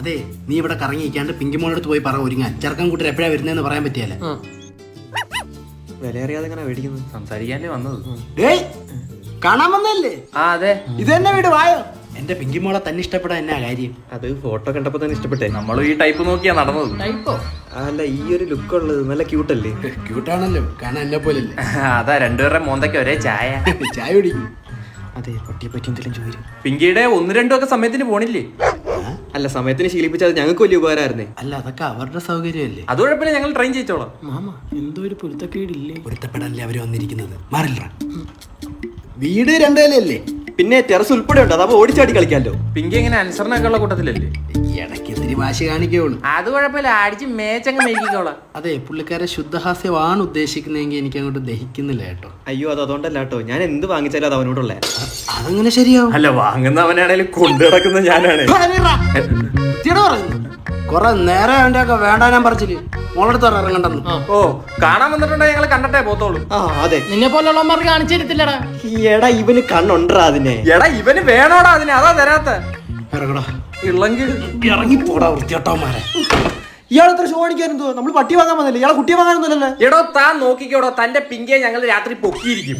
അതെ, നീ ഇവിടെ കറങ്ങിക്കാണ്ട് പിങ്കിമോളടുത്ത് പോയി പറ ഒരുങ്ങാൻ. ചെറുക്കൻ കൂട്ടർ എപ്പോഴാ വരുന്നതെന്ന് പറയാൻ പറ്റിയല്ലേ. വില അറിയാതെ എങ്ങനെ മേടിക്കുന്നത്? സംസാരിക്കാനല്ലേ വന്നത്. ഡേയ്, കാണാൻ വന്നല്ലേ? ആ അതെ, ഇത് തന്നെ വീട് വായോ. എന്റെ പിങ്കിമോളെ തന്നെ ഇഷ്ടപ്പെടാൻ എന്നാ കാര്യം? അത് ഫോട്ടോ കണ്ടപ്പോ തന്നെ ഇഷ്ടപ്പെട്ടെ. നമ്മളും ഈ ടൈപ്പ് നോക്കിയാ നടന്നത്. ടൈപ്പോ? അല്ല, ഈ ഒരു ലുക്ക് ഉള്ളത് നല്ല ക്യൂട്ടല്ലേ? ക്യൂട്ടാണല്ലോ, കാണാൻ എന്നെ പോലല്ലേ. അതാ രണ്ടുപേരുടെ മോന്തയ്ക്ക് ഒരേ ചായ. ചായ കുടിക്കും. അതെ, പട്ടിയെ പറ്റി എന്തെങ്കിലും ചോദിക്കും. പിങ്കിയുടെ 1-2 ഒക്കെ സമയത്തിന് പോണില്ലേ? അല്ല, സമയത്തിന് ശീലിപ്പിച്ചത് ഞങ്ങൾക്ക് വലിയ ഉപകാരമായിരുന്നേ. അല്ല, അതൊക്കെ അവരുടെ സൗകര്യമല്ലേ. അത് കുഴപ്പമില്ല, ഞങ്ങൾ ട്രെയിൻ ചെയ്തോളാം. മാമ, എന്തോ ഒരു പൊരുത്തക്കേടില്ലേ? പൊരുത്തപ്പെടാനല്ലേ അവര് വന്നിരിക്കുന്നത്. മാറില്ല, വീട് 2 നിലയല്ലേ. പിന്നെ ടെറസ് ഉൾപ്പെടെ ഉണ്ട്, അതാവുമ്പോ ഓടിച്ചാടി കളിക്കാമല്ലോ. പിങ്കി എങ്ങനെ അനുസരണമൊക്കെ ഉള്ള കൂട്ടത്തിലല്ലേ? ഇടയ്ക്ക് ഇത്തിരി വാശി കാണിക്കുള്ളൂ. അത് കുഴപ്പമില്ല, അടിച്ച് മേച്ചങ്ങ് മേടിക്കോളാം. അതെ, പുള്ളിക്കാരെ ശുദ്ധഹാസ്യമാണ് ഉദ്ദേശിക്കുന്നതെങ്കിൽ എനിക്ക് അങ്ങോട്ട് ദഹിക്കുന്നില്ല കേട്ടോ. അയ്യോ, അത് അതുകൊണ്ടല്ല കേട്ടോ, ഞാൻ എന്ത് വാങ്ങിച്ചാലും അത് അവനോടുള്ള. അതങ്ങനെ ശരിയാവും. അല്ല, വാങ്ങുന്നവനാണേലും കൊണ്ടു നടക്കുന്ന ഞാനാണ്. കൊറേ നേരെ അവന്റെ ഒക്കെ വേണ്ട ഞാൻ പറിച്ചില് മോളെടുത്ത് ഇറങ്ങണ്ടെന്ന്. ഓ, കാണാൻ വന്നിട്ടുണ്ടെങ്കിൽ ഞങ്ങൾ കണ്ടിട്ടേ പോത്തോളൂ. ആ അതെ, നിന്നെ പോലുള്ളവന്മാർക്ക് കാണിച്ചു തരത്തില്ലടാ. എടാ ഇവന് കണ്ണുണ്ടാ അതിനെ? എടാ ഇവന് വേണോടാ അതിന്, അതാ തരാത്ത. ഇറങ്ങടാ, ഇളങ്കിൽ ഇറങ്ങിപ്പോടാ വൃത്തിയോട്ടവന്മാരെ. ഇയാൾ എത്ര ഷോ കാണിക്കാനെന്തോ? നമ്മൾ പട്ടി വാങ്ങാൻ വന്നില്ല, ഇയാളെ കുട്ടിയെ വാങ്ങാനൊന്നുമല്ലേ? എടോ താൻ നോക്കിക്കോടോ, തന്റെ പിങ്കിയെ ഞങ്ങൾ രാത്രി പൊക്കിയിരിക്കും.